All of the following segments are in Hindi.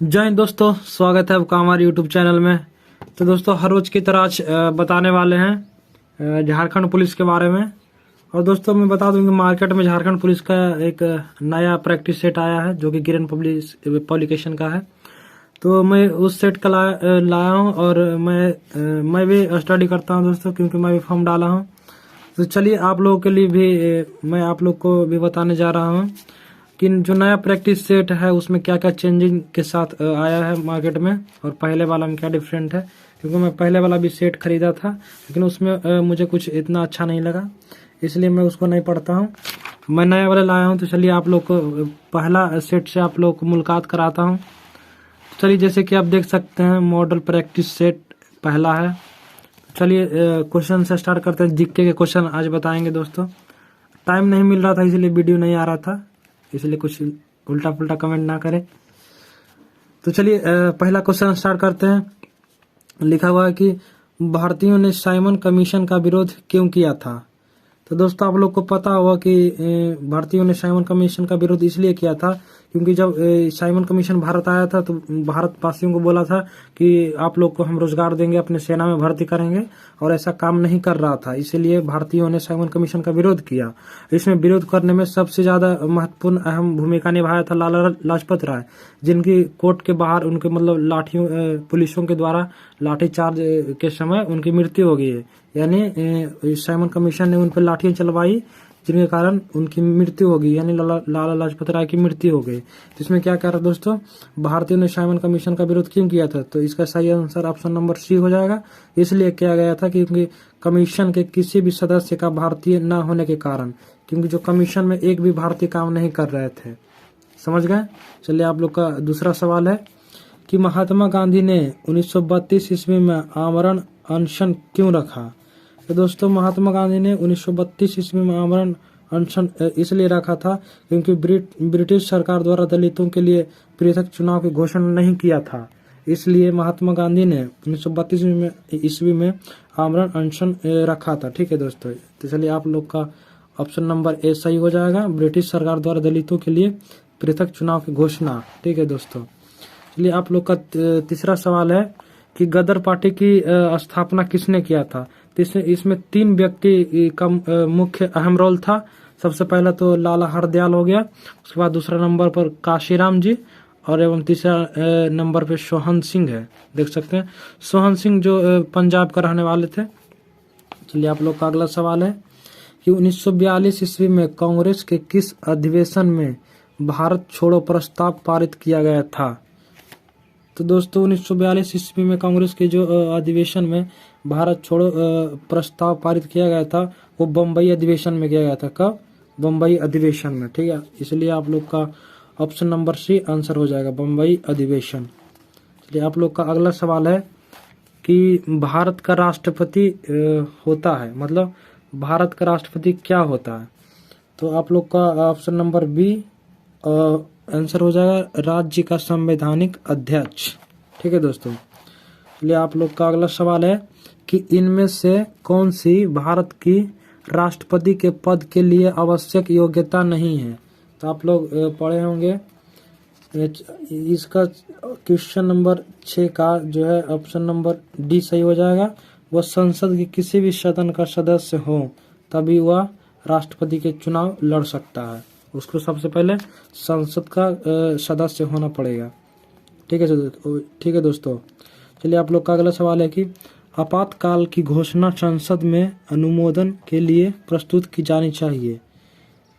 जय हिंद दोस्तों, स्वागत है आपका हमारे यूट्यूब चैनल में। तो दोस्तों, हर रोज की तरह आज बताने वाले हैं झारखंड पुलिस के बारे में। और दोस्तों, मैं बता दूं कि मार्केट में झारखंड पुलिस का एक नया प्रैक्टिस सेट आया है जो कि किरण पब्लिकेशन का है। तो मैं उस सेट का लाया हूं और मैं भी स्टडी करता हूं दोस्तों, क्योंकि मैं भी फॉर्म डाला हूं। तो चलिए, आप लोगों के लिए भी मैं आप लोग को भी बताने जा रहा हूं कि जो नया प्रैक्टिस सेट है उसमें क्या क्या चेंजिंग के साथ आया है मार्केट में, और पहले वाला में क्या डिफरेंट है। क्योंकि मैं पहले वाला भी सेट खरीदा था, लेकिन उसमें मुझे कुछ इतना अच्छा नहीं लगा, इसलिए मैं उसको नहीं पढ़ता हूँ। मैं नया वाला लाया हूँ। तो चलिए, आप लोग को पहला सेट से आप लोग को मुलाकात कराता हूँ। चलिए, जैसे कि आप देख सकते हैं, मॉडल प्रैक्टिस सेट पहला है। चलिए, क्वेश्चन से स्टार्ट करते हैं। जीके के क्वेश्चन आज बताएंगे दोस्तों। टाइम नहीं मिल रहा था, इसलिए वीडियो नहीं आ रहा था, इसलिए कुछ उल्टा पुल्टा कमेंट ना करें। तो चलिए, पहला क्वेश्चन स्टार्ट करते हैं। लिखा हुआ है कि भारतीयों ने साइमन कमीशन का विरोध क्यों किया था। तो दोस्तों, आप लोग को पता होगा कि भारतीयों ने साइमन कमीशन का विरोध इसलिए किया था क्योंकि जब साइमन कमीशन भारत आया था तो भारतवासियों को बोला था कि आप लोग को हम रोजगार देंगे, अपने सेना में भर्ती करेंगे, और ऐसा काम नहीं कर रहा था। इसीलिए भारतीयों ने साइमन कमीशन का विरोध किया। इसमें विरोध करने में सबसे ज्यादा महत्वपूर्ण अहम भूमिका निभाया था लाला लाजपत राय, जिनकी कोर्ट के बाहर उनके मतलब लाठियों पुलिसों के द्वारा लाठीचार्ज के समय उनकी मृत्यु हो गई है। यानी साइमन कमीशन ने उन पर लाठियां चलवाई, जिनके कारण उनकी मृत्यु हो गई, यानी लाला लाजपत राय की मृत्यु हो गई। तो इसमें क्या कह रहा है दोस्तों, भारतीयों ने साइमन कमीशन का विरोध क्यों किया था। तो इसका सही आंसर ऑप्शन नंबर सी हो जाएगा। इसलिए किया गया था क्योंकि कमीशन के किसी भी सदस्य का भारतीय न होने के कारण, क्योंकि जो कमीशन में एक भी भारतीय काम नहीं कर रहे थे। समझ गए। चलिए, आप लोग का दूसरा सवाल है कि महात्मा गांधी ने 1932 ईस्वी में आमरण अनशन क्यों रखा। तो दोस्तों, महात्मा गांधी ने 1932 ईस्वी में आमरण अनशन इसलिए रखा था क्योंकि ब्रिटिश सरकार द्वारा दलितों के लिए पृथक चुनाव की घोषणा नहीं किया था। इसलिए महात्मा गांधी ने 1932 ईस्वी में आमरण अनशन रखा था। ठीक है दोस्तों। तो चलिए, आप लोग का ऑप्शन नंबर ए सही हो जाएगा, ब्रिटिश सरकार द्वारा दलितों के लिए पृथक चुनाव की घोषणा। ठीक है दोस्तों। चलिए, आप लोग का तीसरा सवाल है कि गदर पार्टी की स्थापना किसने किया था। तो इसमें तीन व्यक्ति का मुख्य अहम रोल था। सबसे पहला तो लाला हरदयाल हो गया, उसके बाद दूसरा नंबर पर काशीराम जी, और एवं तीसरा नंबर पे सोहन सिंह है। देख सकते हैं, सोहन सिंह जो पंजाब का रहने वाले थे। चलिए, आप लोग का अगला सवाल है कि 1942 ईस्वी में कांग्रेस के किस अधिवेशन में भारत छोड़ो प्रस्ताव पारित किया गया था। तो दोस्तों, 1942 ईस्वी में कांग्रेस के जो अधिवेशन में भारत छोड़ो प्रस्ताव पारित किया गया था, वो बम्बई अधिवेशन में किया गया था। कब? बम्बई अधिवेशन में। ठीक है, इसलिए आप लोग का ऑप्शन नंबर सी आंसर हो जाएगा, बम्बई अधिवेशन। चलिए, आप लोग का अगला सवाल है कि भारत का राष्ट्रपति होता है, मतलब भारत का राष्ट्रपति क्या होता है। तो आप लोग का ऑप्शन नंबर बी आंसर हो जाएगा, राज्य का संवैधानिक अध्यक्ष। ठीक है दोस्तों। चलिए, आप लोग का अगला सवाल है कि इनमें से कौन सी भारत की राष्ट्रपति के पद के लिए आवश्यक योग्यता नहीं है। तो आप लोग पढ़े होंगे। इसका क्वेश्चन नंबर 6 का जो है ऑप्शन नंबर डी सही हो जाएगा। वह संसद के किसी भी सदन का सदस्य हो तभी वह राष्ट्रपति के चुनाव लड़ सकता है। उसको सबसे पहले संसद का सदस्य होना पड़ेगा। ठीक है दोस्तों। चलिए, आप लोग का अगला सवाल है कि आपातकाल की घोषणा संसद में अनुमोदन के लिए प्रस्तुत की जानी चाहिए।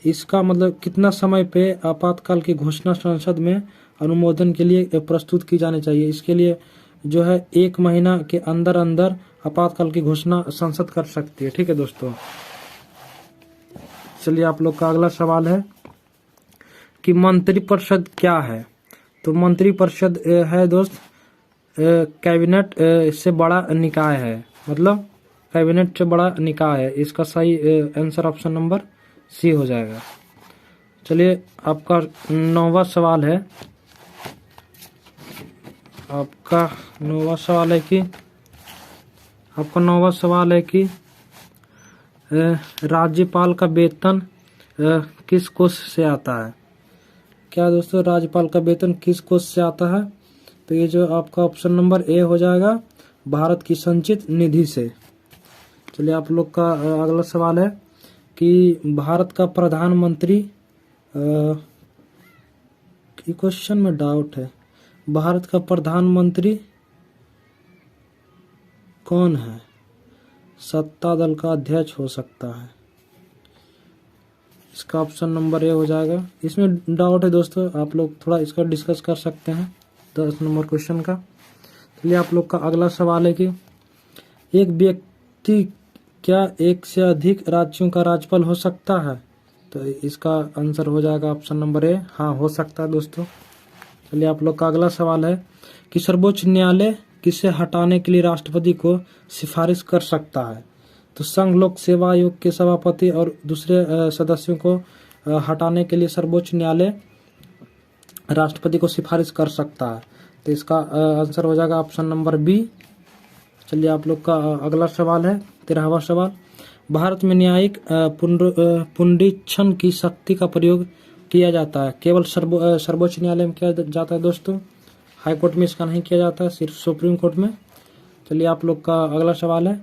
इसका मतलब कितना समय पे आपातकाल की घोषणा संसद में अनुमोदन के लिए प्रस्तुत की जानी चाहिए। इसके लिए जो है 1 महीना के अंदर अंदर आपातकाल की घोषणा संसद कर सकती है। ठीक है दोस्तों। चलिए, आप लोग का अगला सवाल है कि मंत्रिपरिषद क्या है। तो मंत्रिपरिषद है दोस्त, कैबिनेट से बड़ा निकाय है, मतलब कैबिनेट से बड़ा निकाय है। इसका सही आंसर ऑप्शन नंबर सी हो जाएगा। चलिए, आपका 9वां सवाल है। आपका 9वां सवाल है कि राज्यपाल का वेतन किस कोष से आता है। क्या दोस्तों, राज्यपाल का वेतन किस कोष से आता है। तो ये जो आपका ऑप्शन नंबर ए हो जाएगा, भारत की संचित निधि से। चलिए आप लोग का अगला सवाल है कि भारत का प्रधानमंत्री, क्वेश्चन में डाउट है, भारत का प्रधानमंत्री कौन है? सत्ता दल का अध्यक्ष हो सकता है। इसका ऑप्शन नंबर ए हो जाएगा। इसमें डाउट है दोस्तों, आप लोग थोड़ा इसका डिस्कस कर सकते हैं 10 नंबर क्वेश्चन का। चलिए आप लोग का अगला सवाल है कि एक व्यक्ति क्या एक से अधिक राज्यों का राज्यपाल हो सकता है? तो इसका आंसर हो जाएगा ऑप्शन नंबर ए, हाँ हो सकता है दोस्तों। चलिए आप लोग का अगला सवाल है कि सर्वोच्च न्यायालय किसे हटाने के लिए राष्ट्रपति को सिफारिश कर सकता है? तो संघ लोक सेवा आयोग के सभापति और दूसरे सदस्यों को हटाने के लिए सर्वोच्च न्यायालय राष्ट्रपति को सिफारिश कर सकता है। तो इसका आंसर हो जाएगा ऑप्शन नंबर बी। चलिए आप लोग का अगला सवाल है 13वां सवाल, भारत में न्यायिक पुनरीक्षण की शक्ति का प्रयोग किया जाता है केवल सर्वोच्च न्यायालय में किया जाता है दोस्तों, हाई कोर्ट में इसका नहीं किया जाता है, सिर्फ सुप्रीम कोर्ट में। चलिए आप लोग का अगला सवाल है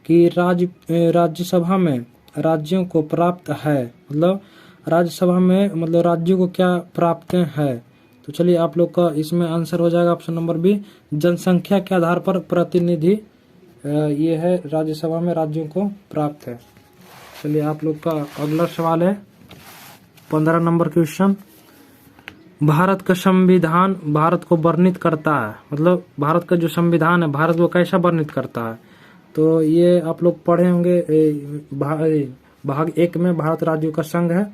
कि राज्यसभा में राज्यों को प्राप्त है, मतलब राज्यसभा में मतलब राज्यों को क्या प्राप्त है? तो चलिए आप लोग का इसमें आंसर हो जाएगा ऑप्शन नंबर बी, जनसंख्या के आधार पर प्रतिनिधि ये है राज्यसभा में राज्यों को प्राप्त है। चलिए आप लोग का अगला सवाल है 15 नंबर क्वेश्चन, भारत का संविधान भारत को वर्णित करता है, मतलब भारत का जो संविधान है भारत को कैसा वर्णित करता है? तो ये आप लोग पढ़े होंगे भाग 1 में, भारत राज्यों का संघ है,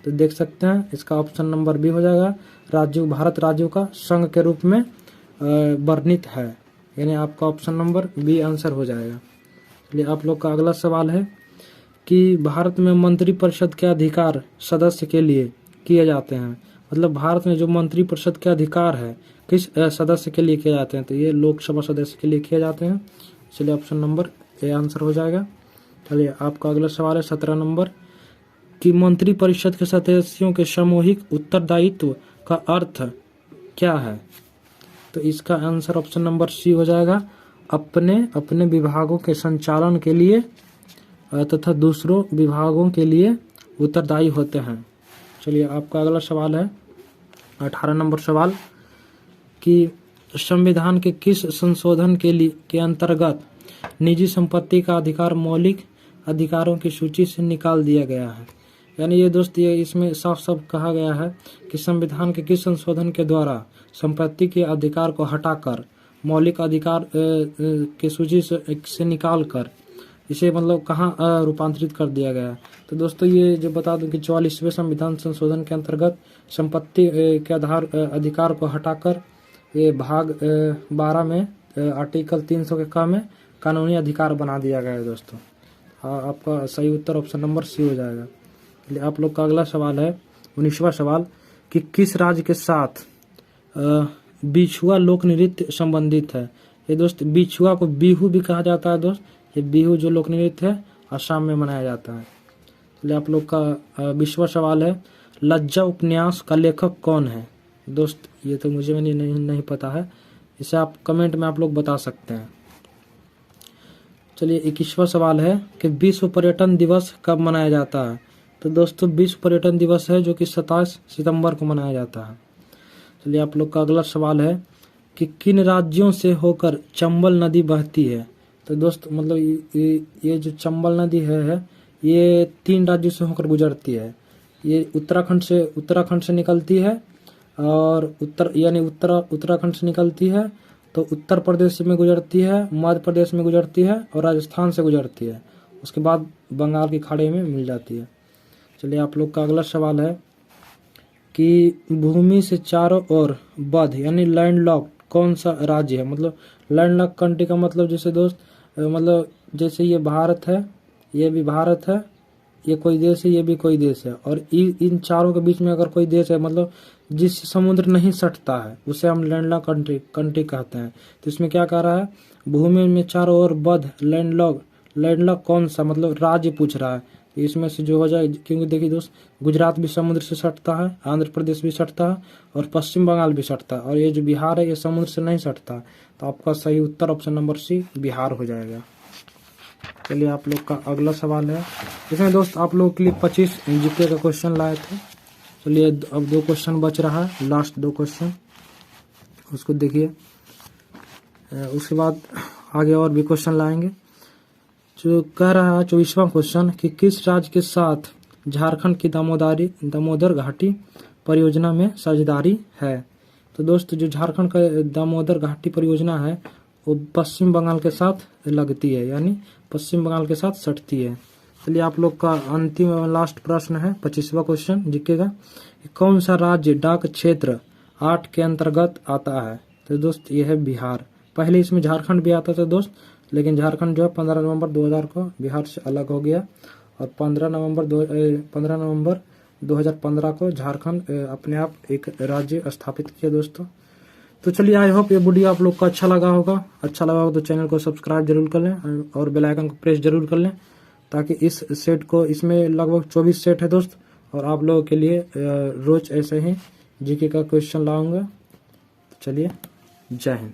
तो देख सकते हैं इसका ऑप्शन नंबर बी हो जाएगा, राज्यों भारत राज्यों का संघ के रूप में वर्णित है, यानी आपका ऑप्शन नंबर बी आंसर हो जाएगा। चलिए आप लोग का अगला सवाल है कि भारत में मंत्रिपरिषद के अधिकार सदस्य के लिए किए जाते हैं, मतलब भारत में जो मंत्रिपरिषद के अधिकार है किस सदस्य के लिए किए जाते हैं? तो ये लोकसभा सदस्य के लिए किए जाते हैं। चलिए ऑप्शन नंबर ए आंसर हो जाएगा। चलिए आपका अगला सवाल है 17 नंबर कि मंत्रिपरिषद के सदस्यों के सामूहिक उत्तरदायित्व का अर्थ क्या है? तो इसका आंसर ऑप्शन नंबर सी हो जाएगा, अपने अपने विभागों के संचालन के लिए तथा दूसरों विभागों के लिए उत्तरदायी होते हैं। चलिए आपका अगला सवाल है 18 नंबर सवाल कि संविधान के किस संशोधन के अंतर्गत निजी संपत्ति का अधिकार मौलिक अधिकारों की सूची से निकाल दिया गया है? यानी ये दोस्त ये इसमें साफ साफ कहा गया है कि संविधान के किस संशोधन के द्वारा संपत्ति के अधिकार को हटाकर मौलिक अधिकार के सूची से निकाल कर इसे मतलब कहाँ रूपांतरित कर दिया गया है? तो दोस्तों ये जो बता दूं कि 44वें संविधान संशोधन के अंतर्गत संपत्ति के अधिकार को हटाकर ये भाग 12 में आर्टिकल 300 के क में कानूनी अधिकार बना दिया गया है दोस्तों। आपका सही उत्तर ऑप्शन नंबर सी हो जाएगा। आप लोग का अगला सवाल है 19वां सवाल कि किस राज्य के साथ बिछुआ लोक नृत्य संबंधित है? ये दोस्त बिछुआ को बिहू भी कहा जाता है दोस्त, ये बिहू जो लोक नृत्य है असम में मनाया जाता है। चलिए आप लोग का 20वां सवाल है लज्जा उपन्यास का लेखक कौन है? दोस्त ये तो मुझे नहीं पता है, इसे आप कमेंट में आप लोग बता सकते हैं। चलिए 21वां सवाल है कि विश्व पर्यटन दिवस कब मनाया जाता है? तो दोस्तों विश्व पर्यटन दिवस है जो कि 27 सितंबर को मनाया जाता है। चलिए आप लोग का अगला सवाल है कि किन राज्यों से होकर चंबल नदी बहती है? तो दोस्त मतलब ये जो चंबल नदी है ये 3 राज्यों से होकर गुजरती है। ये उत्तराखंड से निकलती है और उत्तराखंड से निकलती है तो उत्तर प्रदेश में गुजरती है, मध्य प्रदेश में गुजरती है और राजस्थान से गुजरती है, उसके बाद बंगाल की खाड़ी में मिल जाती है। चलिए आप लोग का अगला सवाल है कि भूमि से चारों ओर बंद यानी लैंडलॉक कौन सा राज्य है? मतलब लैंडलॉक कंट्री का मतलब जैसे दोस्त मतलब जैसे ये भारत है, ये भी भारत है, ये कोई देश है, ये भी कोई देश है, और इन चारों के बीच में अगर कोई देश है मतलब जिस समुद्र नहीं सटता है उसे हम लैंडलॉक कंट्री कहते हैं। तो इसमें क्या कह रहा है, भूमि में चारों ओर बंद लैंडलॉक कौन सा मतलब राज्य पूछ रहा है। तो इसमें से जो हो जाए, क्योंकि देखिए दोस्त, गुजरात भी समुद्र से सटता है, आंध्र प्रदेश भी सटता है और पश्चिम बंगाल भी सटता है, और ये जो बिहार है ये समुद्र से नहीं सटता है। तो आपका सही उत्तर ऑप्शन नंबर सी बिहार हो जाएगा। चलिए आप लोग का अगला सवाल है, इसमें दोस्त आप लोगों के लिए 25 जीके का क्वेश्चन लाए थे। चलिए अब 2 क्वेश्चन बच रहा है, लास्ट 2 क्वेश्चन, उसको देखिए। उसके बाद आगे और भी क्वेश्चन लाएंगे। जो कह रहा है 24वां क्वेश्चन कि किस राज्य के साथ झारखंड की दामोदर घाटी परियोजना में साझेदारी है। तो दोस्त जो झारखंड का दामोदर घाटी परियोजना है वो पश्चिम बंगाल के साथ लगती है, यानी पश्चिम बंगाल के साथ सटती है। चलिए आप लोग का अंतिम लास्ट प्रश्न है 25वां क्वेश्चन जीके का, कौन सा राज्य डाक क्षेत्र 8 के अंतर्गत आता है। तो दोस्त ये है बिहार। पहले इसमें झारखंड भी आता था दोस्त, लेकिन झारखंड जो है 15 नवंबर 2000 को बिहार से अलग हो गया, और 15 नवंबर 2015 को झारखंड अपने आप एक राज्य स्थापित किया दोस्तों। तो चलिए आई होप ये वीडियो आप लोग को अच्छा लगा होगा। अच्छा लगा होगा तो चैनल को सब्सक्राइब जरूर कर लें और बेल आइकन को प्रेस जरूर कर लें, ताकि इस सेट को, इसमें लगभग 24 सेट है दोस्त, और आप लोगों के लिए रोज ऐसे ही जीके का क्वेश्चन लाऊंगा। चलिए जय हिंद।